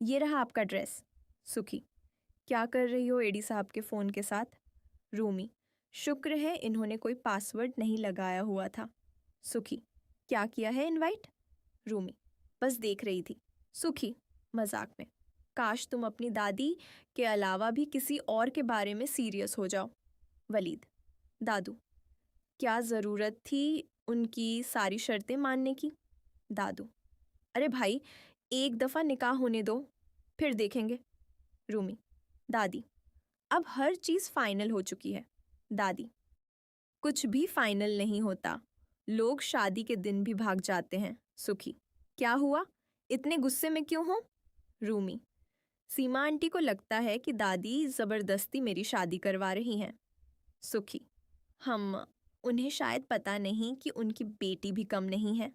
ये रहा आपका ड्रेस। सुखी, क्या कर रही हो एडी साहब के फ़ोन के साथ? रूमी, शुक्र है इन्होंने कोई पासवर्ड नहीं लगाया हुआ था। सुखी, क्या किया है इनवाइट? रूमी, बस देख रही थी। सुखी, मजाक में, काश तुम अपनी दादी के अलावा भी किसी और के बारे में सीरियस हो जाओ। वलीद, दादू, क्या ज़रूरत थी उनकी सारी शर्तें मानने की? दादू, अरे भाई, एक दफ़ा निकाह होने दो, फिर देखेंगे। रूमी, दादी, अब हर चीज़ फाइनल हो चुकी है। दादी, कुछ भी फाइनल नहीं होता, लोग शादी के दिन भी भाग जाते हैं। सुखी, क्या हुआ, इतने गुस्से में क्यों हो? रूमी, सीमा आंटी को लगता है कि दादी ज़बरदस्ती मेरी शादी करवा रही हैं। सुखी, हम उन्हें शायद पता नहीं कि उनकी बेटी भी कम नहीं है।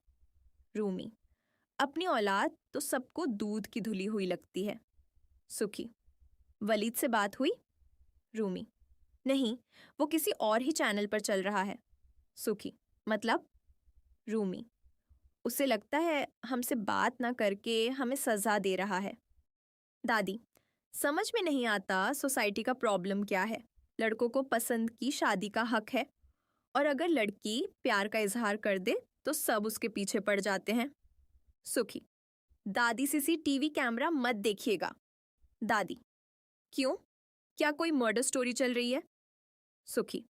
रूमी, अपनी औलाद तो सबको दूध की धुली हुई लगती है। सुखी, वलीद से बात हुई? रूमी, नहीं, वो किसी और ही चैनल पर चल रहा है। सुखी, मतलब? रूमी, उसे लगता है हमसे बात ना करके हमें सजा दे रहा है। दादी, समझ में नहीं आता सोसाइटी का प्रॉब्लम क्या है। लड़कों को पसंद की शादी का हक है, और अगर लड़की प्यार का इजहार कर दे तो सब उसके पीछे पड़ जाते हैं। सुखी, दादी सीसीटीवी कैमरा मत देखिएगा। दादी, क्यों, क्या कोई मर्डर स्टोरी चल रही है? सुखी,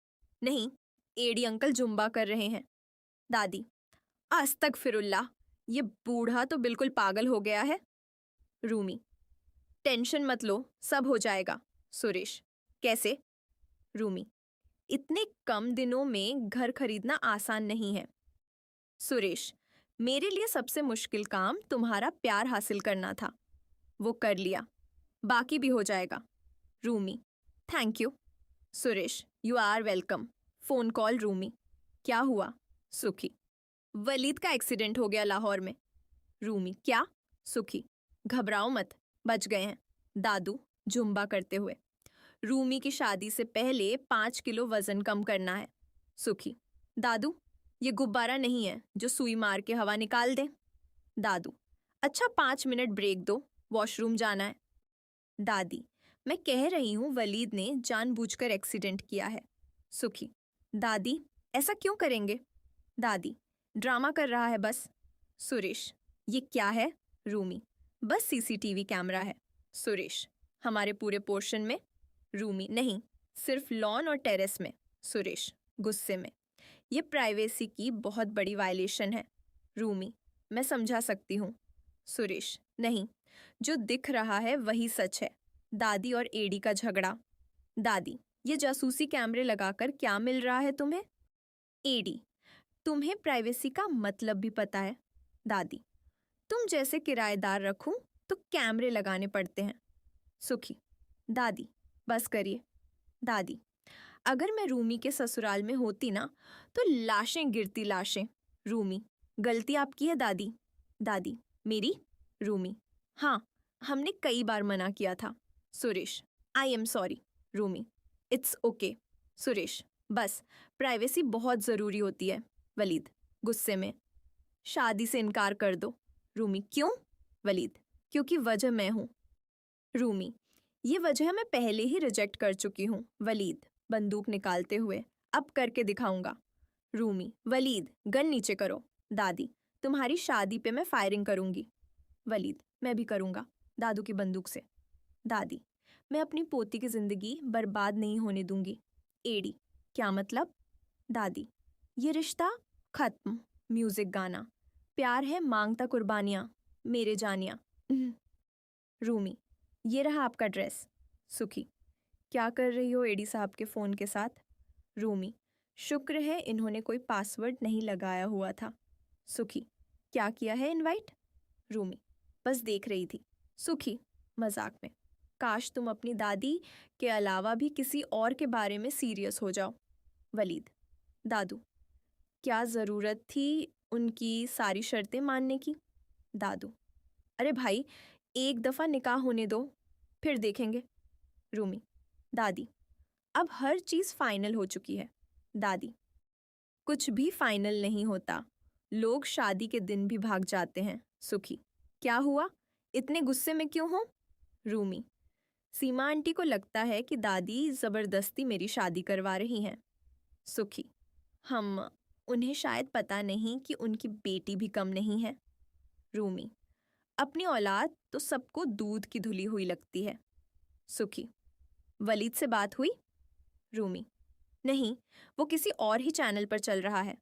नहीं, एडी अंकल जुम्बा कर रहे हैं। दादी, अस्तगफिरुल्लाह, ये बूढ़ा तो बिल्कुल पागल हो गया है। रूमी, टेंशन मत लो, सब हो जाएगा। सुरेश, कैसे? रूमी, इतने कम दिनों में घर खरीदना आसान नहीं है। सुरेश, मेरे लिए सबसे मुश्किल काम तुम्हारा प्यार हासिल करना था, वो कर लिया, बाकी भी हो जाएगा। Rumi, thank you. Suresh, you are welcome. Phone call Rumi, क्या हुआ? सुखी, वलीद का एक्सीडेंट हो गया लाहौर में। रूमी, क्या? सुखी, घबराओ मत, बच गए हैं। दादू जुम्बा करते हुए, रूमी की शादी से पहले 5 किलो वजन कम करना है। सुखी, दादू, ये गुब्बारा नहीं है जो सुई मार के हवा निकाल दे। दादू, अच्छा 5 मिनट ब्रेक दो, वॉशरूम जाना है। दादी, मैं कह रही हूँ वलीद ने जानबूझकर एक्सीडेंट किया है। सुखी, दादी, ऐसा क्यों करेंगे? दादी, ड्रामा कर रहा है बस। सुरेश, ये क्या है? रूमी, बस सीसीटीवी कैमरा है। सुरेश, हमारे पूरे पोर्शन में? रूमी, नहीं, सिर्फ लॉन और टेरेस में। सुरेश, गुस्से में, ये प्राइवेसी की बहुत बड़ी वायलेशन है। रूमी, मैं समझा सकती हूँ। सुरेश, नहीं, जो दिख रहा है वही सच है। दादी और एडी का झगड़ा। दादी, ये जासूसी कैमरे लगाकर क्या मिल रहा है तुम्हें? एडी, तुम्हें प्राइवेसी का मतलब भी पता है। दादी, तुम जैसे किराएदार रखूं तो कैमरे लगाने पड़ते हैं। सुखी, दादी, बस करिए। दादी, अगर मैं रूमी के ससुराल में होती ना तो लाशें गिरती, लाशें। रूमी, गलती आपकी है दादी। दादी, मेरी? रूमी, हाँ, हमने कई बार मना किया था। Suresh, I am sorry. Rumi, it's okay. Suresh, बस, प्राइवेसी बहुत ज़रूरी होती है। वलीद, गुस्से में, शादी से इनकार कर दो। रूमी, क्यों? वलीद, क्योंकि वजह मैं हूँ। रूमी, ये वजह मैं पहले ही रिजेक्ट कर चुकी हूँ। वलीद, बंदूक निकालते हुए, अब करके दिखाऊंगा। रूमी, वलीद, गन नीचे करो। दादी, तुम्हारी शादी पे मैं फायरिंग करूंगी। वलीद, मैं भी करूंगा, दादू की बंदूक से। दादी, मैं अपनी पोती की जिंदगी बर्बाद नहीं होने दूंगी। एडी, क्या मतलब? दादी, ये रिश्ता खत्म। म्यूजिक गाना, प्यार है मांगता कुर्बानियाँ, मेरे जानिया। रूमी, ये रहा आपका ड्रेस। सुखी, क्या कर रही हो एडी साहब के फ़ोन के साथ? रूमी, शुक्र है इन्होंने कोई पासवर्ड नहीं लगाया हुआ था। सुखी, क्या किया है इनवाइट? रूमी, बस देख रही थी। सुखी, मजाक में, काश तुम अपनी दादी के अलावा भी किसी और के बारे में सीरियस हो जाओ। वलीद, दादू, क्या ज़रूरत थी उनकी सारी शर्तें मानने की? दादू, अरे भाई, एक दफ़ा निकाह होने दो, फिर देखेंगे। रूमी, दादी, अब हर चीज़ फाइनल हो चुकी है। दादी, कुछ भी फाइनल नहीं होता, लोग शादी के दिन भी भाग जाते हैं। सुखी, क्या हुआ, इतने गुस्से में क्यों हो? रूमी, सीमा आंटी को लगता है कि दादी जबरदस्ती मेरी शादी करवा रही हैं। सुखी, हम उन्हें शायद पता नहीं कि उनकी बेटी भी कम नहीं है। रूमी, अपनी औलाद तो सबको दूध की धुली हुई लगती है। सुखी, वलीद से बात हुई? रूमी, नहीं, वो किसी और ही चैनल पर चल रहा है।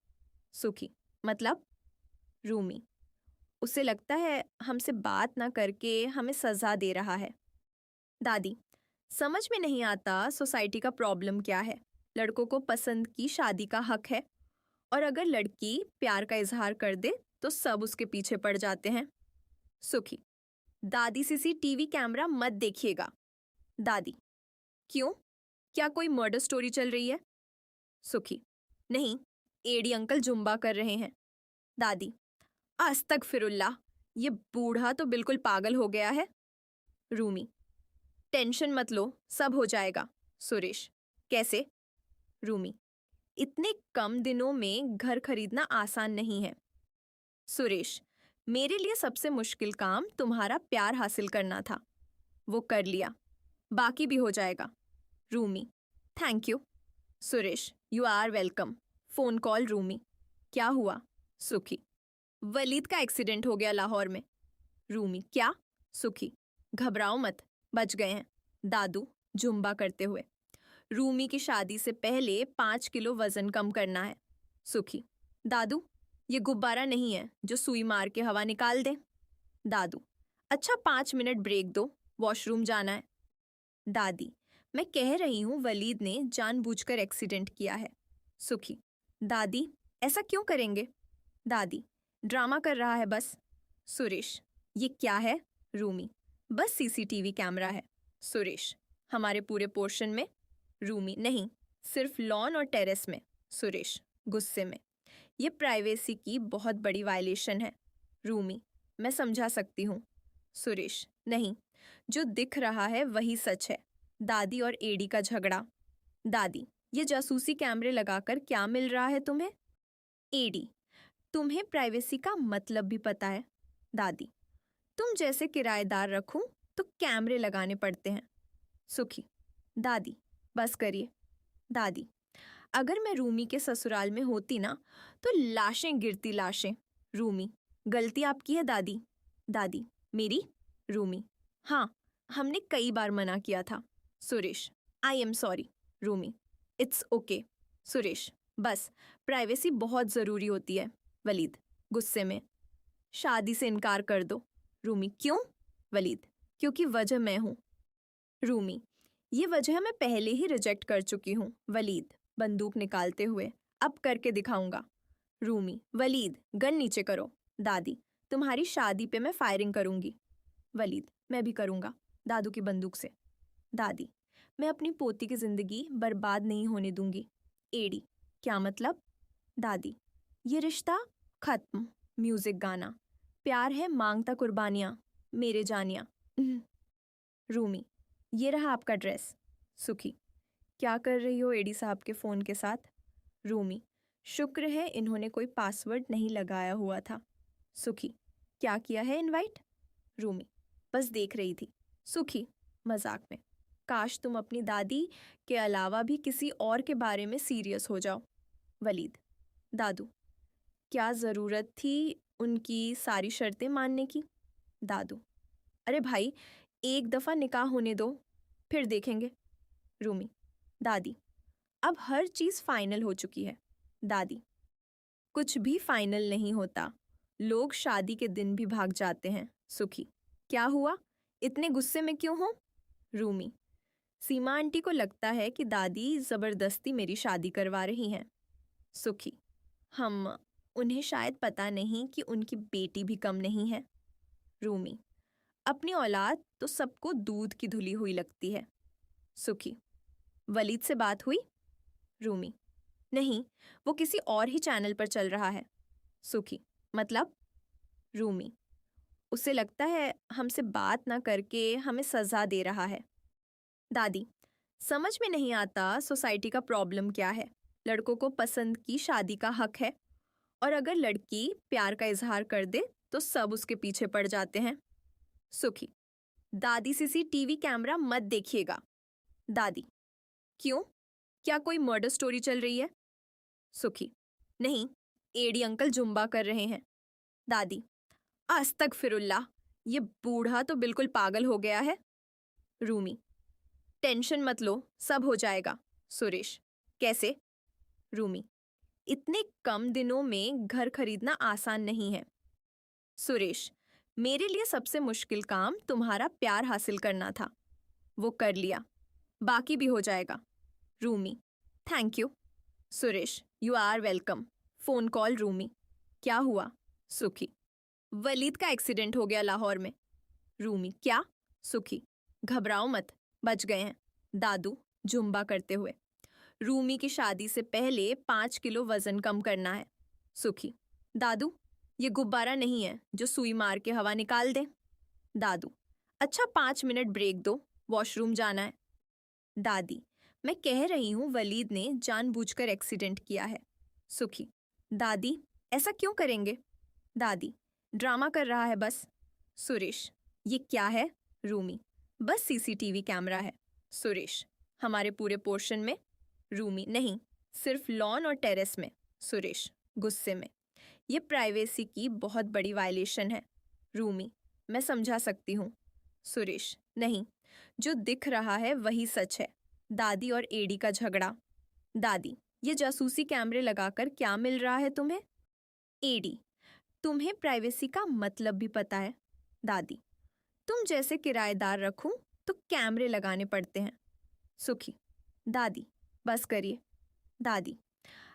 सुखी, मतलब? रूमी, उसे लगता है हमसे बात ना करके हमें सजा दे रहा है। दादी, समझ में नहीं आता सोसाइटी का प्रॉब्लम क्या है। लड़कों को पसंद की शादी का हक है, और अगर लड़की प्यार का इजहार कर दे तो सब उसके पीछे पड़ जाते हैं। सुखी, दादी सीसीटीवी कैमरा मत देखिएगा। दादी, क्यों? क्या कोई मर्डर स्टोरी चल रही है? सुखी, नहीं, एडी अंकल जुम्बा कर रहे हैं। दादी, अस्तगफिरुल्लाह, ये बूढ़ा तो बिल्कुल पागल हो गया है। रूमी, टेंशन मत लो, सब हो जाएगा। सुरेश, कैसे? रूमी, इतने कम दिनों में घर खरीदना आसान नहीं है। सुरेश, मेरे लिए सबसे मुश्किल काम तुम्हारा प्यार हासिल करना था, वो कर लिया, बाकी भी हो जाएगा। Rumi, thank you. Suresh, you are welcome. Phone call Rumi, क्या हुआ? सुखी, वलीद का एक्सीडेंट हो गया लाहौर में। रूमी, क्या? सुखी, घबराओ मत, बच गए हैं। दादू जुम्बा करते हुए, रूमी की शादी से पहले 5 किलो वजन कम करना है। सुखी, दादू, ये गुब्बारा नहीं है जो सुई मार के हवा निकाल दे। दादू, अच्छा 5 मिनट ब्रेक दो, वॉशरूम जाना है। दादी, मैं कह रही हूँ वलीद ने जानबूझकर एक्सीडेंट किया है। सुखी, दादी, ऐसा क्यों करेंगे? दादी, ड्रामा कर रहा है बस। सुरेश, ये क्या है? रूमी, बस सीसीटीवी कैमरा है। सुरेश, हमारे पूरे पोर्शन में? रूमी, नहीं, सिर्फ लॉन और टेरेस में। सुरेश, गुस्से में, ये प्राइवेसी की बहुत बड़ी वायलेशन है। रूमी, मैं समझा सकती हूँ। सुरेश, नहीं, जो दिख रहा है वही सच है। दादी और एडी का झगड़ा। दादी, ये जासूसी कैमरे लगाकर क्या मिल रहा है तुम्हें? एडी, तुम्हें प्राइवेसी का मतलब भी पता है। दादी, तुम जैसे किराएदार रखूं तो कैमरे लगाने पड़ते हैं। सुखी, दादी, बस करिए। दादी, अगर मैं रूमी के ससुराल में होती ना तो लाशें गिरती, लाशें। रूमी, गलती आपकी है दादी। दादी, मेरी? रूमी, हाँ, हमने कई बार मना किया था। Suresh, I am sorry. Rumi, it's okay. Suresh, बस, प्राइवेसी बहुत ज़रूरी होती है। वलीद, गुस्से में, शादी से इनकार कर दो। रूमी, क्यों? वलीद, क्योंकि वजह मैं हूँ। रूमी, ये वजह मैं पहले ही रिजेक्ट कर चुकी हूँ। वलीद, बंदूक निकालते हुए, अब करके दिखाऊंगा। रूमी, वलीद, गन नीचे करो। दादी, तुम्हारी शादी पे मैं फायरिंग करूंगी। वलीद, मैं भी करूंगा, दादू की बंदूक से। दादी, मैं अपनी पोती की जिंदगी बर्बाद नहीं होने दूंगी। एडी, क्या मतलब? दादी, ये रिश्ता खत्म। म्यूजिक गाना, प्यार है मांगता कुर्बानियाँ, मेरे जानिया। रूमी, ये रहा आपका ड्रेस। सुखी, क्या कर रही हो एडी साहब के फ़ोन के साथ? रूमी, शुक्र है इन्होंने कोई पासवर्ड नहीं लगाया हुआ था। सुखी, क्या किया है इनवाइट? रूमी, बस देख रही थी। सुखी, मजाक में, काश तुम अपनी दादी के अलावा भी किसी और के बारे में सीरियस हो जाओ। वलीद, दादू, क्या ज़रूरत थी उनकी सारी शर्तें मानने की? दादू, अरे भाई, एक दफ़ा निकाह होने दो, फिर देखेंगे। रूमी, दादी, अब हर चीज़ फाइनल हो चुकी है। दादी, कुछ भी फाइनल नहीं होता, लोग शादी के दिन भी भाग जाते हैं। सुखी, क्या हुआ? इतने गुस्से में क्यों हो? रूमी, सीमा आंटी को लगता है कि दादी ज़बरदस्ती मेरी शादी करवा रही हैं। सुखी, हम उन्हें शायद पता नहीं कि उनकी बेटी भी कम नहीं है। रूमी, अपनी औलाद तो सबको दूध की धुली हुई लगती है। सुखी, वलीद से बात हुई? रूमी, नहीं, वो किसी और ही चैनल पर चल रहा है। सुखी, मतलब? रूमी, उसे लगता है हमसे बात ना करके हमें सजा दे रहा है। दादी, समझ में नहीं आता सोसाइटी का प्रॉब्लम क्या है। लड़कों को पसंद की शादी का हक है, और अगर लड़की प्यार का इजहार कर दे तो सब उसके पीछे पड़ जाते हैं। सुखी, दादी सीसीटीवी कैमरा मत देखिएगा। दादी, क्यों? क्या कोई मर्डर स्टोरी चल रही है? सुखी, नहीं, एडी अंकल जुम्बा कर रहे हैं। दादी, अस्तगफिरुल्लाह, ये बूढ़ा तो बिल्कुल पागल हो गया है। रूमी, टेंशन मत लो, सब हो जाएगा। सुरेश, कैसे? रूमी, इतने कम दिनों में घर खरीदना आसान नहीं है। सुरेश, मेरे लिए सबसे मुश्किल काम तुम्हारा प्यार हासिल करना था, वो कर लिया, बाकी भी हो जाएगा। Rumi, thank you. Suresh, you are welcome. Phone call Rumi, क्या हुआ? सुखी, वलीद का एक्सीडेंट हो गया लाहौर में। रूमी, क्या? सुखी, घबराओ मत, बच गए हैं। दादू जुम्बा करते हुए, रूमी की शादी से पहले 5 किलो वजन कम करना है। सुखी, दादू, ये गुब्बारा नहीं है जो सुई मार के हवा निकाल दे। दादू, अच्छा 5 मिनट ब्रेक दो, वॉशरूम जाना है। दादी, मैं कह रही हूँ वलीद ने जानबूझकर एक्सीडेंट किया है। सुखी, दादी, ऐसा क्यों करेंगे? दादी, ड्रामा कर रहा है बस। सुरेश, ये क्या है? रूमी, बस सीसीटीवी कैमरा है। सुरेश, हमारे पूरे पोर्शन में? रूमी, नहीं, सिर्फ लॉन और टेरेस में। सुरेश, गुस्से में, ये प्राइवेसी की बहुत बड़ी वायलेशन है। रूमी, मैं समझा सकती हूँ। सुरेश, नहीं, जो दिख रहा है वही सच है। दादी और एडी का झगड़ा। दादी, ये जासूसी कैमरे लगाकर क्या मिल रहा है तुम्हें? एडी, तुम्हें प्राइवेसी का मतलब भी पता है। दादी, तुम जैसे किराएदार रखूं तो कैमरे लगाने पड़ते हैं। सुखी, दादी, बस करिए। दादी,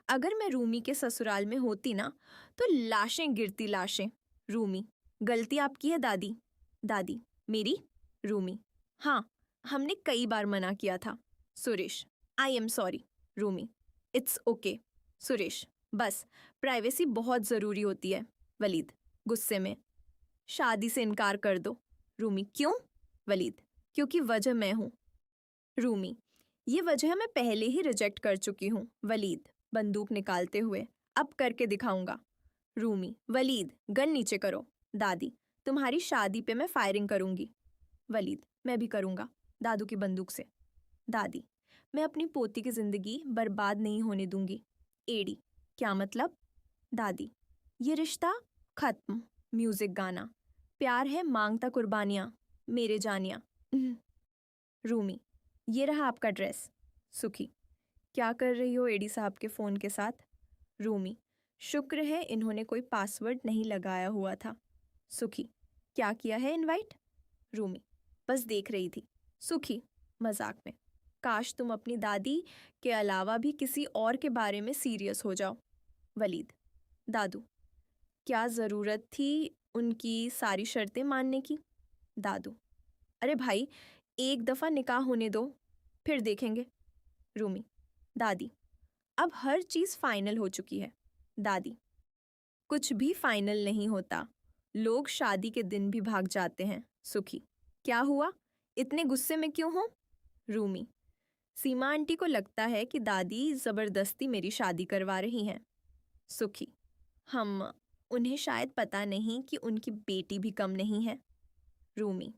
अगर मैं रूमी के ससुराल में होती ना तो लाशें गिरती, लाशें। रूमी, गलती आपकी है दादी। दादी, मेरी? रूमी, हाँ, हमने कई बार मना किया था। Suresh, I am sorry. Rumi, it's okay. Suresh, बस, प्राइवेसी बहुत ज़रूरी होती है। वलीद, गुस्से में, शादी से इनकार कर दो। रूमी, क्यों? वलीद, क्योंकि वजह मैं हूँ। रूमी, ये वजह मैं पहले ही रिजेक्ट कर चुकी हूँ। वलीद, बंदूक निकालते हुए, अब करके दिखाऊंगा। रूमी, वलीद, गन नीचे करो। दादी, तुम्हारी शादी पे मैं फायरिंग करूंगी। वलीद, मैं भी करूंगा, दादू की बंदूक से। दादी, मैं अपनी पोती की जिंदगी बर्बाद नहीं होने दूंगी। एडी, क्या मतलब? दादी, ये रिश्ता खत्म। म्यूजिक गाना, प्यार है मांगता कुर्बानियाँ, मेरे जानिया। रूमी, ये रहा आपका ड्रेस। सुखी, क्या कर रही हो एडी साहब के फ़ोन के साथ? रूमी, शुक्र है इन्होंने कोई पासवर्ड नहीं लगाया हुआ था। सुखी, क्या किया है इनवाइट? रूमी, बस देख रही थी। सुखी, मजाक में, काश तुम अपनी दादी के अलावा भी किसी और के बारे में सीरियस हो जाओ। वलीद, दादू, क्या ज़रूरत थी उनकी सारी शर्तें मानने की? दादू, अरे भाई, एक दफ़ा निकाह होने दो, फिर देखेंगे। रूमी, दादी, अब हर चीज़ फाइनल हो चुकी है। दादी, कुछ भी फाइनल नहीं होता, लोग शादी के दिन भी भाग जाते हैं। सुखी, क्या हुआ, इतने गुस्से में क्यों हो? रूमी, सीमा आंटी को लगता है कि दादी ज़बरदस्ती मेरी शादी करवा रही हैं। सुखी, हम, उन्हें शायद पता नहीं कि उनकी बेटी भी कम नहीं है। रूमी,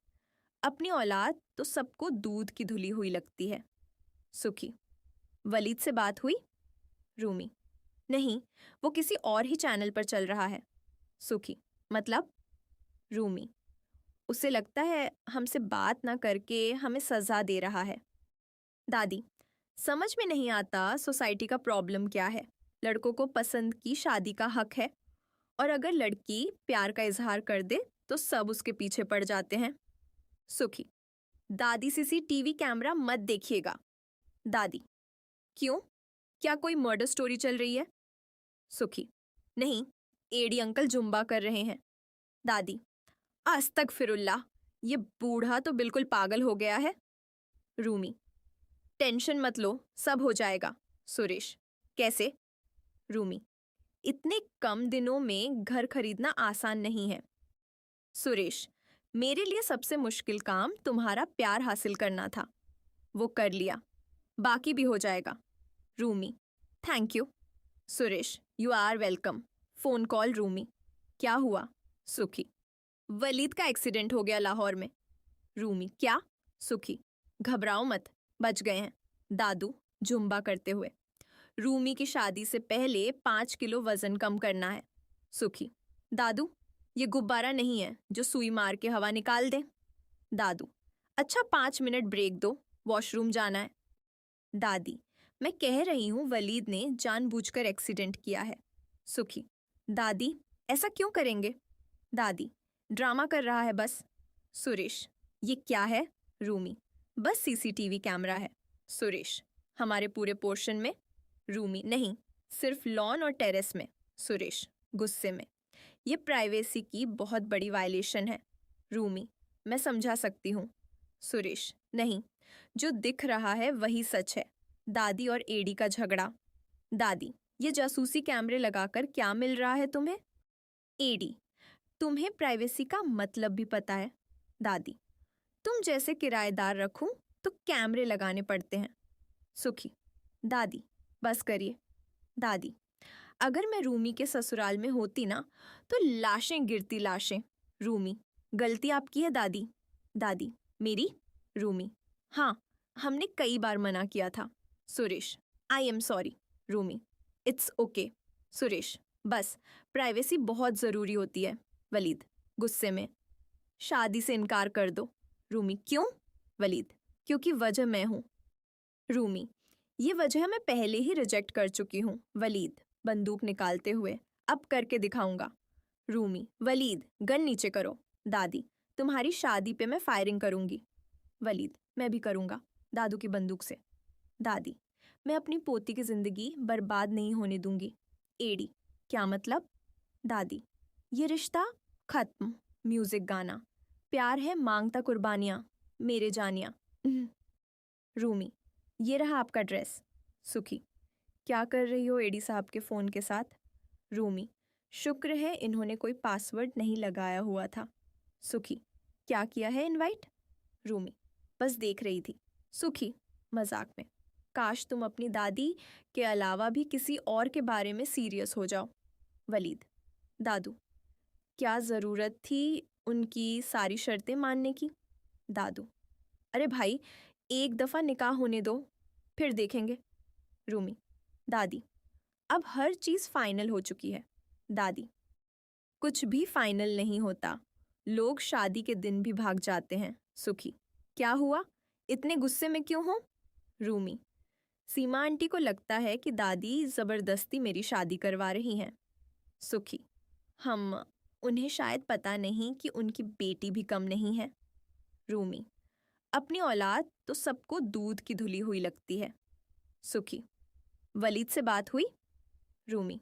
अपनी औलाद तो सबको दूध की धुली हुई लगती है। सुखी, वलीद से बात हुई? रूमी, नहीं, वो किसी और ही चैनल पर चल रहा है। सुखी, मतलब? रूमी, उसे लगता है हमसे बात ना करके हमें सज़ा दे रहा है। दादी, समझ में नहीं आता सोसाइटी का प्रॉब्लम क्या है। लड़कों को पसंद की शादी का हक है, और अगर लड़की प्यार का इजहार कर दे तो सब उसके पीछे पड़ जाते हैं। सुखी, दादी सीसीटीवी कैमरा मत देखिएगा। दादी, क्यों? क्या कोई मर्डर स्टोरी चल रही है? सुखी, नहीं, एडी अंकल जुम्बा कर रहे हैं। दादी, अस्तगफिरुल्लाह, ये बूढ़ा तो बिल्कुल पागल हो गया है। रूमी, टेंशन मत लो, सब हो जाएगा। सुरेश, कैसे? रूमी, इतने कम दिनों में घर खरीदना आसान नहीं है। सुरेश, मेरे लिए सबसे मुश्किल काम तुम्हारा प्यार हासिल करना था, वो कर लिया, बाकी भी हो जाएगा। Rumi, thank you. Suresh, you are welcome. Phone call Rumi, क्या हुआ? सुखी, वलीद का एक्सीडेंट हो गया लाहौर में। रूमी क्या? सुखी घबराओ मत, बच गए हैं। दादू जुम्बा करते हुए, रूमी की शादी से पहले 5 किलो वजन कम करना है। सुखी दादू, ये गुब्बारा नहीं है जो सुई मार के हवा निकाल दे। दादू अच्छा 5 मिनट ब्रेक दो, वॉशरूम जाना है। दादी मैं कह रही हूँ वलीद ने जानबूझकर एक्सीडेंट किया है। सुखी दादी ऐसा क्यों करेंगे? दादी ड्रामा कर रहा है बस। सुरेश ये क्या है? रूमी बस सीसीटीवी कैमरा है। सुरेश हमारे पूरे पोर्शन में? रूमी नहीं, सिर्फ लॉन और टेरेस में। सुरेश गुस्से में ये प्राइवेसी की बहुत बड़ी वायलेशन है। रूमी मैं समझा सकती हूँ। सुरेश नहीं, जो दिख रहा है वही सच है। दादी और एडी का झगड़ा। दादी ये जासूसी कैमरे लगाकर क्या मिल रहा है तुम्हें? एडी तुम्हें प्राइवेसी का मतलब भी पता है। दादी तुम जैसे किराएदार रखूं तो कैमरे लगाने पड़ते हैं। सुखी दादी बस करिए। दादी अगर मैं रूमी के ससुराल में होती ना तो लाशें गिरती लाशें। रूमी गलती आपकी है दादी। दादी मेरी? रूमी हाँ, हमने कई बार मना किया था। Suresh I am sorry. Rumi it's okay. Suresh बस प्राइवेसी बहुत ज़रूरी होती है। वलीद गुस्से में शादी से इनकार कर दो। रूमी क्यों? वलीद क्योंकि वजह मैं हूँ। रूमी ये वजह मैं पहले ही रिजेक्ट कर चुकी हूँ। वलीद बंदूक निकालते हुए अब करके दिखाऊंगा। रूमी वलीद गन नीचे करो। दादी तुम्हारी शादी पे मैं फायरिंग करूंगी। वलीद मैं भी करूंगा, दादू की बंदूक से। दादी मैं अपनी पोती की जिंदगी बर्बाद नहीं होने दूंगी। एडी क्या मतलब? दादी ये रिश्ता खत्म। म्यूजिक गाना प्यार है मांगता कुर्बानियाँ मेरे जानिया। रूमी ये रहा आपका ड्रेस। सुखी क्या कर रही हो एडी साहब के फ़ोन के साथ? रूमी शुक्र है इन्होंने कोई पासवर्ड नहीं लगाया हुआ था। सुखी क्या किया है इनवाइट? रूमी बस देख रही थी। सुखी मजाक में काश तुम अपनी दादी के अलावा भी किसी और के बारे में सीरियस हो जाओ। वलीद दादू क्या ज़रूरत थी उनकी सारी शर्तें मानने की? दादू अरे भाई एक दफ़ा निकाह होने दो, फिर देखेंगे। रूमी दादी अब हर चीज़ फाइनल हो चुकी है। दादी कुछ भी फाइनल नहीं होता, लोग शादी के दिन भी भाग जाते हैं। सुखी क्या हुआ, इतने गुस्से में क्यों हो? रूमी सीमा आंटी को लगता है कि दादी ज़बरदस्ती मेरी शादी करवा रही हैं। सुखी हम उन्हें शायद पता नहीं कि उनकी बेटी भी कम नहीं है। रूमी अपनी औलाद तो सबको दूध की धुली हुई लगती है। सुखी वलीद से बात हुई? रूमी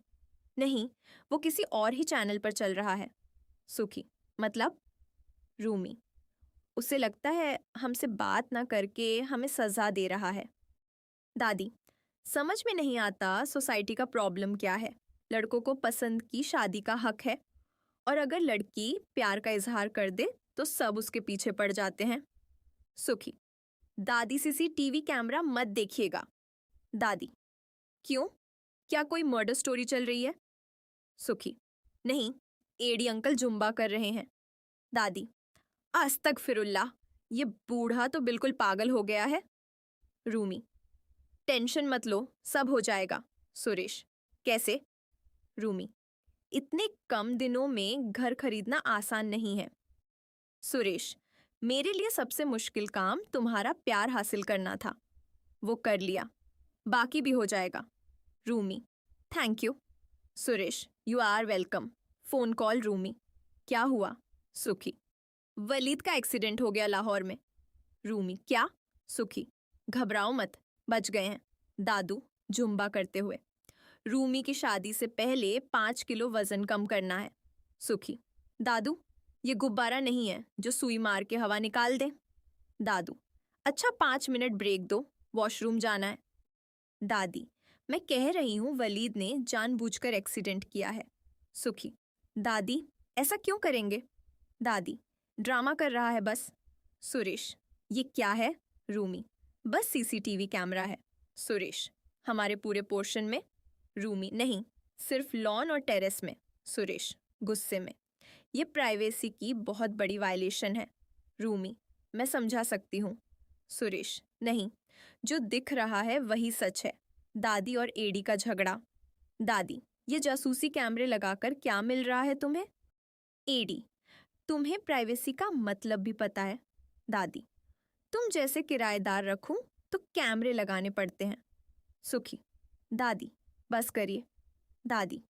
नहीं, वो किसी और ही चैनल पर चल रहा है। सुखी मतलब? रूमी उसे लगता है हमसे बात ना करके हमें सज़ा दे रहा है। दादी समझ में नहीं आता सोसाइटी का प्रॉब्लम क्या है। लड़कों को पसंद की शादी का हक है, और अगर लड़की प्यार का इजहार कर दे तो सब उसके पीछे पड़ जाते हैं। सुखी दादी सीसीटीवी कैमरा मत देखिएगा। दादी क्यों, क्या कोई मर्डर स्टोरी चल रही है? सुखी नहीं, एडी अंकल जुम्बा कर रहे हैं। दादी अस्तगफिरुल्लाह, ये बूढ़ा तो बिल्कुल पागल हो गया है। रूमी टेंशन मत लो, सब हो जाएगा। सुरेश कैसे? रूमी इतने कम दिनों में घर खरीदना आसान नहीं है। सुरेश मेरे लिए सबसे मुश्किल काम तुम्हारा प्यार हासिल करना था, वो कर लिया, बाकी भी हो जाएगा। Rumi thank you. Suresh you are welcome. Phone call Rumi क्या हुआ? सुखी वलीद का एक्सीडेंट हो गया लाहौर में। रूमी क्या? सुखी घबराओ मत, बच गए हैं। दादू जुम्बा करते हुए, रूमी की शादी से पहले 5 किलो वजन कम करना है। सुखी दादू ये गुब्बारा नहीं है जो सुई मार के हवा निकाल दे। दादू अच्छा 5 मिनट ब्रेक दो, वॉशरूम जाना है। दादी मैं कह रही हूँ वलीद ने जानबूझकर एक्सीडेंट किया है। सुखी दादी ऐसा क्यों करेंगे? दादी ड्रामा कर रहा है बस। सुरेश ये क्या है? रूमी बस सीसीटीवी कैमरा है। सुरेश हमारे पूरे पोर्शन में? रूमी नहीं, सिर्फ लॉन और टेरेस में। सुरेश गुस्से में ये प्राइवेसी की बहुत बड़ी वायलेशन है। रूमी, मैं समझा सकती हूँ। सुरेश, नहीं, जो दिख रहा है वही सच है। दादी और एडी का झगड़ा। दादी, ये जासूसी कैमरे लगाकर क्या मिल रहा है तुम्हें? एडी, तुम्हें प्राइवेसी का मतलब भी पता है। दादी, तुम जैसे किराएदार रखूं तो कैमरे लगाने पड़ते हैं। सुखी, दादी, बस करिए। दादी,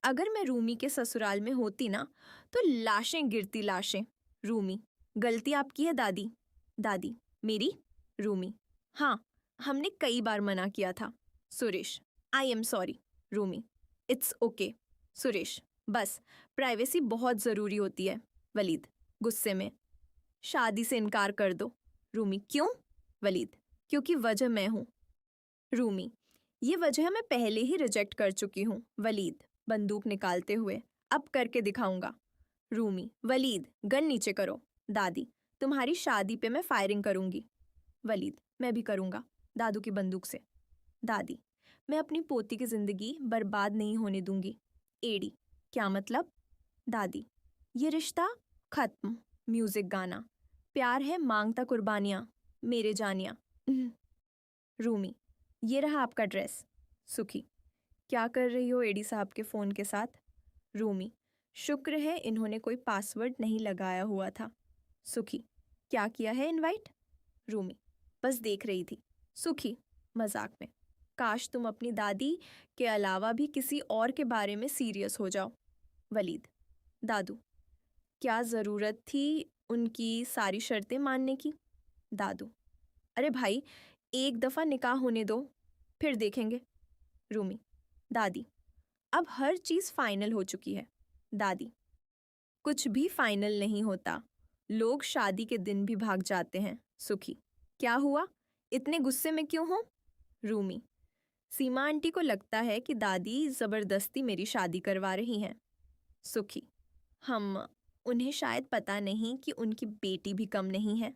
अगर मैं रूमी के ससुराल में होती ना तो लाशें गिरती, लाशें। रूमी, गलती आपकी है दादी। दादी, मेरी? रूमी, हाँ, हमने कई बार मना किया था। Suresh, I am sorry. Rumi, it's okay. Suresh, बस, प्राइवेसी बहुत ज़रूरी होती है। वलीद, गुस्से में, शादी से इनकार कर दो। रूमी, क्यों? वलीद, क्योंकि वजह मैं हूँ। रूमी, ये वजह मैं पहले ही रिजेक्ट कर चुकी हूँ। वलीद, बंदूक निकालते हुए, अब करके दिखाऊंगा। रूमी, वलीद, गन नीचे करो। दादी, तुम्हारी शादी पे मैं फायरिंग करूंगी। वलीद, मैं भी करूंगा, दादू की बंदूक से। दादी, मैं अपनी पोती की जिंदगी बर्बाद नहीं होने दूंगी। एडी, क्या मतलब? दादी, ये रिश्ता खत्म। म्यूजिक गाना, प्यार है मांगता कुर्बानियाँ, मेरे जानिया। रूमी, ये रहा आपका ड्रेस। सुखी, क्या कर रही हो एडी साहब के फ़ोन के साथ? रूमी, शुक्र है इन्होंने कोई पासवर्ड नहीं लगाया हुआ था। सुखी, क्या किया है इनवाइट? रूमी, बस देख रही थी। सुखी, मजाक में, काश तुम अपनी दादी के अलावा भी किसी और के बारे में सीरियस हो जाओ। वलीद, दादू, क्या ज़रूरत थी उनकी सारी शर्तें मानने की? दादू, अरे भाई, एक दफ़ा निकाह होने दो, फिर देखेंगे। रूमी, दादी, अब हर चीज़ फाइनल हो चुकी है। दादी, कुछ भी फाइनल नहीं होता, लोग शादी के दिन भी भाग जाते हैं। सुखी, क्या हुआ, इतने गुस्से में क्यों हो? रूमी, सीमा आंटी को लगता है कि दादी ज़बरदस्ती मेरी शादी करवा रही हैं। सुखी, हम, उन्हें शायद पता नहीं कि उनकी बेटी भी कम नहीं है।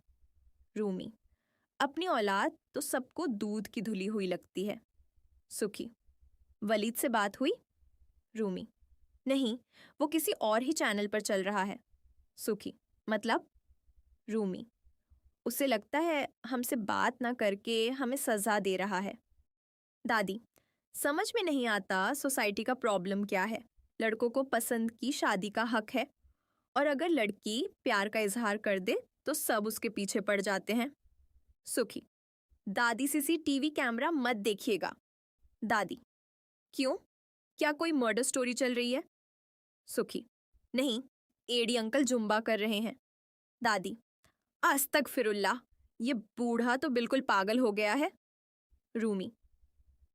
रूमी, अपनी औलाद तो सबको दूध की धुली हुई लगती है। सुखी, वलीद से बात हुई? रूमी, नहीं, वो किसी और ही चैनल पर चल रहा है। सुखी, मतलब? रूमी, उसे लगता है हमसे बात ना करके हमें सज़ा दे रहा है। दादी, समझ में नहीं आता सोसाइटी का प्रॉब्लम क्या है। लड़कों को पसंद की शादी का हक है, और अगर लड़की प्यार का इजहार कर दे तो सब उसके पीछे पड़ जाते हैं। सुखी, दादी, सीसीटीवी कैमरा मत देखिएगा। दादी, क्यों, क्या कोई मर्डर स्टोरी चल रही है? सुखी, नहीं, एडी अंकल जुम्बा कर रहे हैं। दादी, अस्तगफिरुल्लाह, ये बूढ़ा तो बिल्कुल पागल हो गया है। रूमी,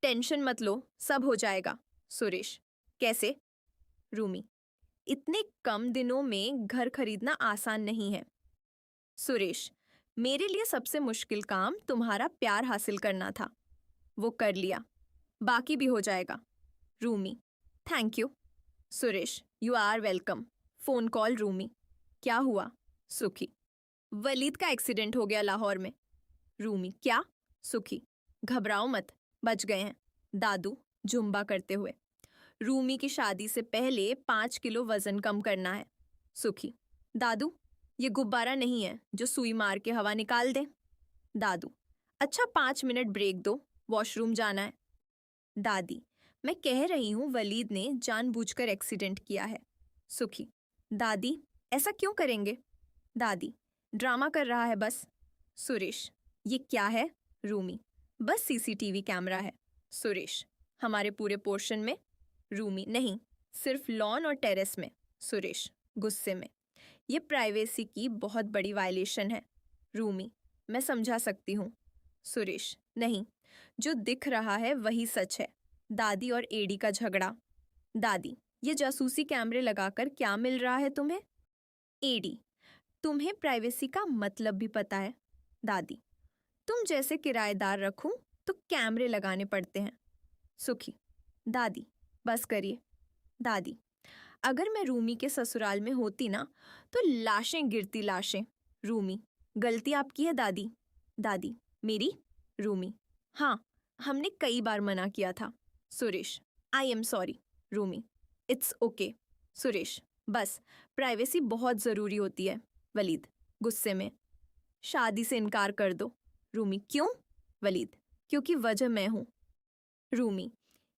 टेंशन मत लो, सब हो जाएगा। सुरेश, कैसे? रूमी, इतने कम दिनों में घर खरीदना आसान नहीं है। सुरेश, मेरे लिए सबसे मुश्किल काम तुम्हारा प्यार हासिल करना था, वो कर लिया, बाकी भी हो जाएगा। Rumi, thank you. Suresh, you are welcome. Phone call. Rumi, क्या हुआ? सुखी, वलीद का एक्सीडेंट हो गया लाहौर में। रूमी, क्या? सुखी, घबराओ मत, बच गए हैं। दादू, जुम्बा करते हुए, रूमी की शादी से पहले 5 किलो वजन कम करना है। सुखी, दादू, ये गुब्बारा नहीं है जो सुई मार के हवा निकाल दे। दादू, अच्छा 5 मिनट ब्रेक दो, वॉशरूम जाना है। दादी, मैं कह रही हूँ वलीद ने जानबूझकर एक्सीडेंट किया है। सुखी, दादी, ऐसा क्यों करेंगे? दादी, ड्रामा कर रहा है बस। सुरेश, ये क्या है? रूमी, बस सीसीटीवी कैमरा है। सुरेश, हमारे पूरे पोर्शन में? रूमी, नहीं, सिर्फ लॉन और टेरेस में। सुरेश, गुस्से में, ये प्राइवेसी की बहुत बड़ी वायलेशन है। रूमी, मैं समझा सकती हूँ। सुरेश, नहीं, जो दिख रहा है वही सच है। दादी और एडी का झगड़ा। दादी, ये जासूसी कैमरे लगाकर क्या मिल रहा है तुम्हें? एडी, तुम्हें प्राइवेसी का मतलब भी पता है। दादी, तुम जैसे किराएदार रखूं तो कैमरे लगाने पड़ते हैं। सुखी, दादी, बस करिए। दादी, अगर मैं रूमी के ससुराल में होती ना तो लाशें गिरती, लाशें। रूमी, गलती आपकी है दादी। दादी, मेरी? रूमी, हाँ, हमने कई बार मना किया था। Suresh, I am sorry. Rumi, it's okay. Suresh, बस प्राइवेसी बहुत ज़रूरी होती है। वलीद गुस्से में, शादी से इनकार कर दो। रूमी क्यों? वलीद क्योंकि वजह मैं हूँ। रूमी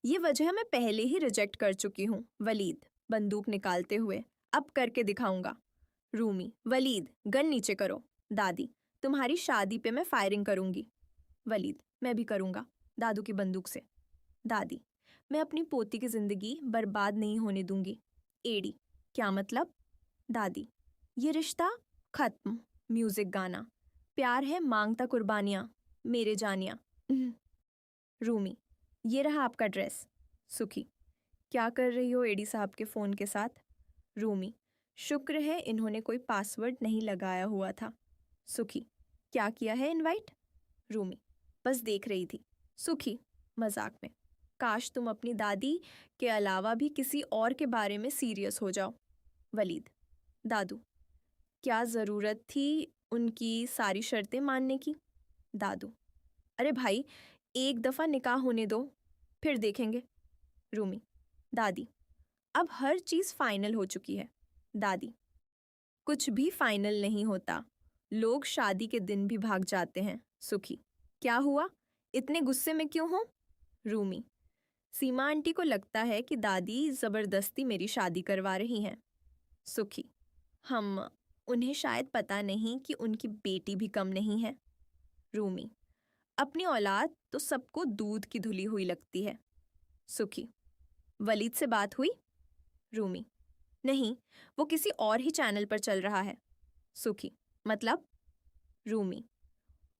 ये वजह मैं पहले ही रिजेक्ट कर चुकी हूँ। वलीद बंदूक निकालते हुए, अब करके दिखाऊंगा। रूमी वलीद गन नीचे करो। दादी तुम्हारी शादी पे मैं फायरिंग करूंगी। वलीद मैं भी करूंगा, दादू की बंदूक से। दादी मैं अपनी पोती की जिंदगी बर्बाद नहीं होने दूंगी। एडी क्या मतलब? दादी ये रिश्ता खत्म। म्यूजिक गाना, प्यार है मांगता कुर्बानियाँ, मेरे जानिया। रूमी ये रहा आपका ड्रेस। सुखी क्या कर रही हो एडी साहब के फ़ोन के साथ? रूमी शुक्र है इन्होंने कोई पासवर्ड नहीं लगाया हुआ था। सुखी क्या किया है इनवाइट? रूमी बस देख रही थी। सुखी मजाक में, काश तुम अपनी दादी के अलावा भी किसी और के बारे में सीरियस हो जाओ। वलीद दादू क्या ज़रूरत थी उनकी सारी शर्तें मानने की? दादू अरे भाई एक दफ़ा निकाह होने दो, फिर देखेंगे। रूमी दादी अब हर चीज़ फाइनल हो चुकी है। दादी कुछ भी फाइनल नहीं होता, लोग शादी के दिन भी भाग जाते हैं। सुखी क्या हुआ, इतने गुस्से में क्यों हो? रूमी सीमा आंटी को लगता है कि दादी ज़बरदस्ती मेरी शादी करवा रही हैं। सुखी हम उन्हें शायद पता नहीं कि उनकी बेटी भी कम नहीं है। रूमी अपनी औलाद तो सबको दूध की धुली हुई लगती है। सुखी वलीद से बात हुई? रूमी नहीं, वो किसी और ही चैनल पर चल रहा है। सुखी मतलब? रूमी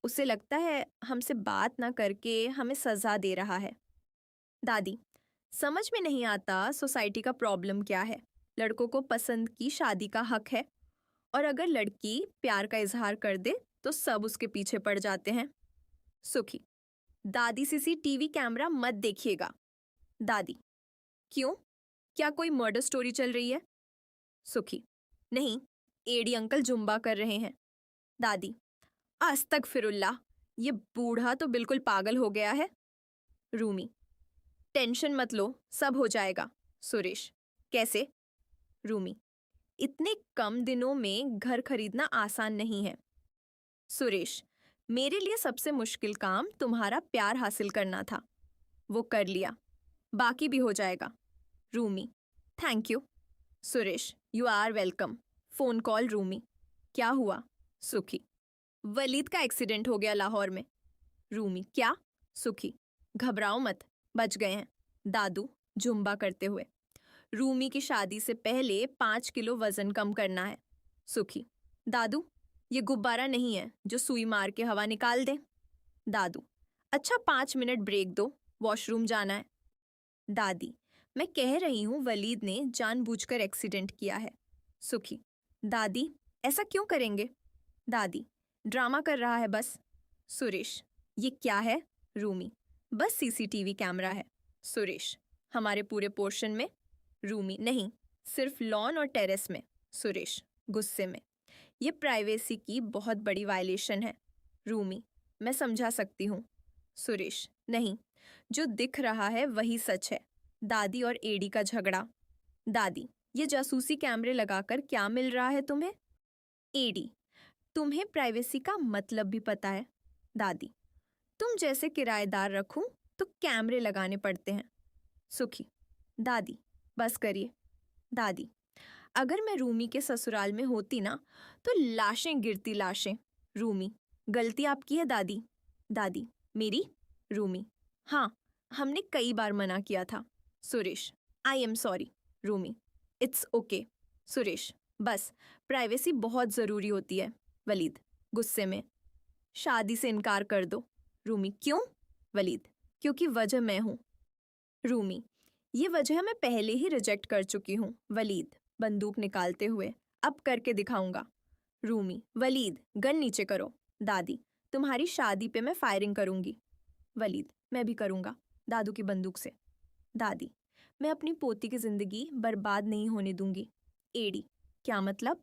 उसे लगता है हमसे बात ना करके हमें सज़ा दे रहा है। दादी समझ में नहीं आता सोसाइटी का प्रॉब्लम क्या है। लड़कों को पसंद की शादी का हक है, और अगर लड़की प्यार का इजहार कर दे तो सब उसके पीछे पड़ जाते हैं। सुखी दादी सीसीटीवी कैमरा मत देखिएगा। दादी क्यों, क्या कोई मर्डर स्टोरी चल रही है? सुखी नहीं, एडी अंकल जुम्बा कर रहे हैं। दादी अस्तगफिरुल्लाह, ये बूढ़ा तो बिल्कुल पागल हो गया है। रूमी टेंशन मत लो, सब हो जाएगा। सुरेश कैसे? रूमी इतने कम दिनों में घर खरीदना आसान नहीं है। सुरेश मेरे लिए सबसे मुश्किल काम तुम्हारा प्यार हासिल करना था, वो कर लिया, बाकी भी हो जाएगा। Rumi thank you. Suresh you are welcome. Phone call Rumi क्या हुआ? सुखी वलीद का एक्सीडेंट हो गया लाहौर में। रूमी क्या? सुखी घबराओ मत, बच गए हैं। दादू जुम्बा करते हुए, रूमी की शादी से पहले 5 किलो वजन कम करना है। सुखी दादू ये गुब्बारा नहीं है जो सुई मार के हवा निकाल दे। दादू अच्छा 5 मिनट ब्रेक दो, वॉशरूम जाना है। दादी मैं कह रही हूँ वलीद ने जानबूझकर एक्सीडेंट किया है। सुखी दादी ऐसा क्यों करेंगे? दादी ड्रामा कर रहा है बस। सुरेश ये क्या है? रूमी बस सीसीटीवी कैमरा है। सुरेश हमारे पूरे पोर्शन में? रूमी नहीं, सिर्फ लॉन और टेरेस में। सुरेश गुस्से में, ये प्राइवेसी की बहुत बड़ी वायलेशन है। रूमी मैं समझा सकती हूँ। सुरेश नहीं, जो दिख रहा है वही सच है। दादी और एडी का झगड़ा। दादी ये जासूसी कैमरे लगाकर क्या मिल रहा है तुम्हें? एडी तुम्हें प्राइवेसी का मतलब भी पता है। दादी तुम जैसे किराएदार रखूं तो कैमरे लगाने पड़ते हैं। सुखी दादी बस करिए। दादी अगर मैं रूमी के ससुराल में होती ना तो लाशें गिरती लाशें। रूमी गलती आपकी है दादी। दादी मेरी? रूमी हाँ, हमने कई बार मना किया था। Suresh I am sorry. Rumi it's okay. Suresh बस प्राइवेसी बहुत ज़रूरी होती है। वलीद गुस्से में, शादी से इनकार कर दो। रूमी क्यों? वलीद क्योंकि वजह मैं हूँ। रूमी ये वजह मैं पहले ही रिजेक्ट कर चुकी हूँ। वलीद बंदूक निकालते हुए, अब करके दिखाऊंगा। रूमी वलीद गन नीचे करो। दादी तुम्हारी शादी पे मैं फायरिंग करूंगी। वलीद मैं भी करूंगा, दादू की बंदूक से। दादी मैं अपनी पोती की जिंदगी बर्बाद नहीं होने दूंगी। एडी क्या मतलब?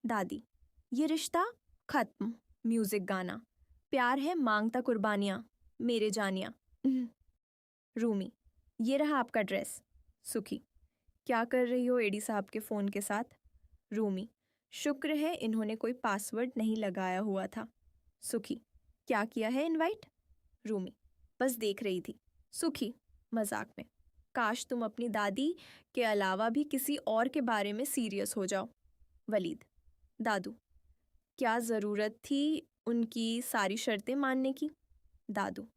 दादी ये रिश्ता खत्म। म्यूजिक गाना, प्यार है मांगता कुर्बानियाँ, मेरे जानिया। रूमी ये रहा आपका ड्रेस। सुखी क्या कर रही हो एडी साहब के फ़ोन के साथ? रूमी, शुक्र है इन्होंने कोई पासवर्ड नहीं लगाया हुआ था। सुखी, क्या किया है इनवाइट? रूमी, बस देख रही थी। सुखी, मजाक में, काश तुम अपनी दादी के अलावा भी किसी और के बारे में सीरियस हो जाओ। वलीद, दादू, क्या ज़रूरत थी उनकी सारी शर्तें मानने की? दादू,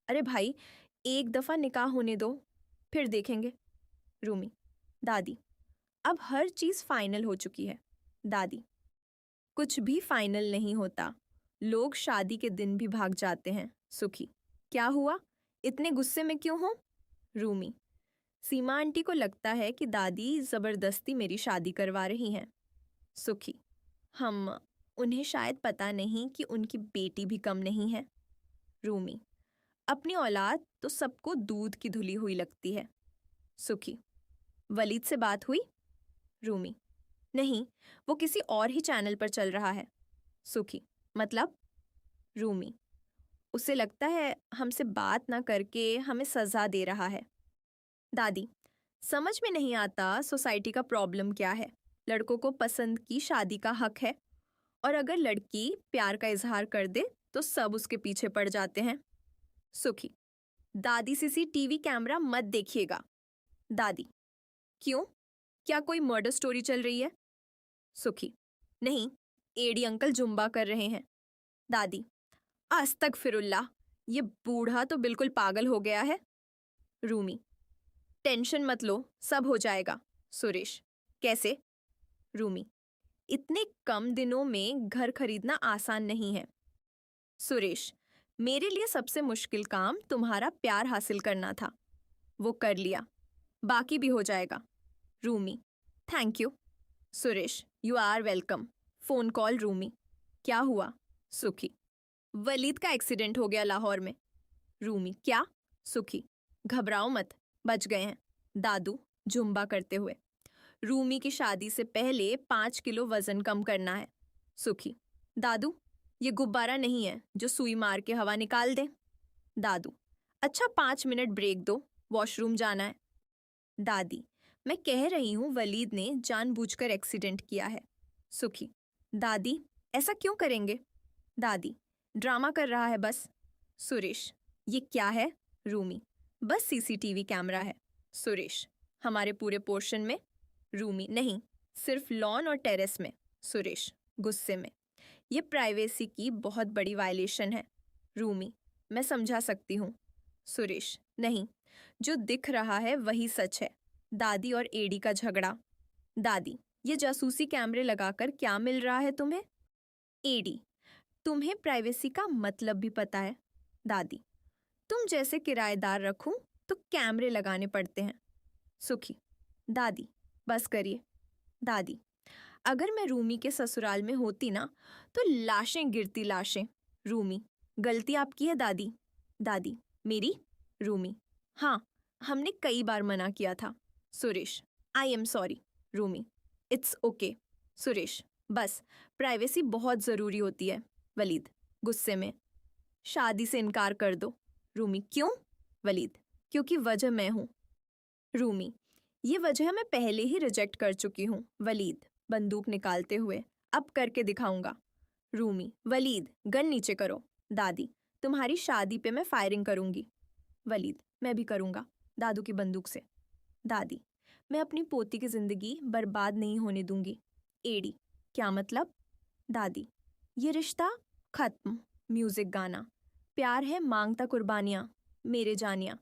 अरे भाई, एक दफ़ा निकाह होने दो, फिर देखेंगे। रूमी, दादी, अब हर चीज़ फाइनल हो चुकी है। दादी, कुछ भी फाइनल नहीं होता, लोग शादी के दिन भी भाग जाते हैं। सुखी, क्या हुआ, इतने गुस्से में क्यों हो? रूमी, सीमा आंटी को लगता है कि दादी ज़बरदस्ती मेरी शादी करवा रही हैं। सुखी, हम उन्हें शायद पता नहीं कि उनकी बेटी भी कम नहीं है। रूमी, अपनी औलाद तो सबको दूध की धुली हुई लगती है। सुखी, वलीद से बात हुई? रूमी, नहीं, वो किसी और ही चैनल पर चल रहा है। सुखी, मतलब? रूमी, उसे लगता है हमसे बात ना करके हमें सज़ा दे रहा है। दादी, समझ में नहीं आता सोसाइटी का प्रॉब्लम क्या है। लड़कों को पसंद की शादी का हक है, और अगर लड़की प्यार का इजहार कर दे तो सब उसके पीछे पड़ जाते हैं। सुखी, दादी सीसीटीवी कैमरा मत देखिएगा। दादी, क्यों, क्या कोई मर्डर स्टोरी चल रही है? सुखी, नहीं, एडी अंकल जुम्बा कर रहे हैं। दादी, अस्तगफिरुल्लाह, ये बूढ़ा तो बिल्कुल पागल हो गया है। रूमी, टेंशन मत लो, सब हो जाएगा। सुरेश, कैसे? रूमी, इतने कम दिनों में घर खरीदना आसान नहीं है। सुरेश, मेरे लिए सबसे मुश्किल काम तुम्हारा प्यार हासिल करना था, वो कर लिया, बाकी भी हो जाएगा। Rumi, thank you. Suresh, you are welcome. Phone call Rumi, क्या हुआ? सुखी, वलीद का एक्सीडेंट हो गया लाहौर में। रूमी, क्या? सुखी, घबराओ मत, बच गए हैं। दादू, जुम्बा करते हुए, रूमी की शादी से पहले 5 किलो वजन कम करना है। सुखी, दादू, ये गुब्बारा नहीं है जो सुई मार के हवा निकाल दे। दादू, अच्छा 5 मिनट ब्रेक दो, वॉशरूम जाना है। दादी, मैं कह रही हूँ वलीद ने जानबूझकर एक्सीडेंट किया है। सुखी, दादी, ऐसा क्यों करेंगे? दादी, ड्रामा कर रहा है बस। सुरेश, ये क्या है? रूमी, बस सीसीटीवी कैमरा है। सुरेश, हमारे पूरे पोर्शन में? रूमी, नहीं, सिर्फ लॉन और टेरेस में। सुरेश, गुस्से में, ये प्राइवेसी की बहुत बड़ी वायलेशन है। रूमी, मैं समझा सकती हूँ। सुरेश, नहीं, जो दिख रहा है वही सच है। दादी और एडी का झगड़ा। दादी, ये जासूसी कैमरे लगाकर क्या मिल रहा है तुम्हें? एडी, तुम्हें प्राइवेसी का मतलब भी पता है। दादी, तुम जैसे किराएदार रखूं तो कैमरे लगाने पड़ते हैं। सुखी, दादी, बस करिए। दादी, अगर मैं रूमी के ससुराल में होती ना तो लाशें गिरती, लाशें। रूमी, गलती आपकी है दादी। दादी, मेरी? रूमी, हाँ, हमने कई बार मना किया था। Suresh, I am sorry. Rumi, it's okay. Suresh, बस, प्राइवेसी बहुत ज़रूरी होती है। वलीद, गुस्से में, शादी से इनकार कर दो। रूमी, क्यों? वलीद, क्योंकि वजह मैं हूँ। रूमी, ये वजह मैं पहले ही रिजेक्ट कर चुकी हूँ। वलीद, बंदूक निकालते हुए, अब करके दिखाऊंगा। रूमी, वलीद, गन नीचे करो। दादी, तुम्हारी शादी पे मैं फायरिंग करूंगी। वलीद, मैं भी करूंगा, दादू की बंदूक से। दादी, मैं अपनी पोती की जिंदगी बर्बाद नहीं होने दूंगी। एडी, क्या मतलब? दादी, ये रिश्ता खत्म। म्यूजिक गाना, प्यार है मांगता कुर्बानियाँ, मेरे जानिया।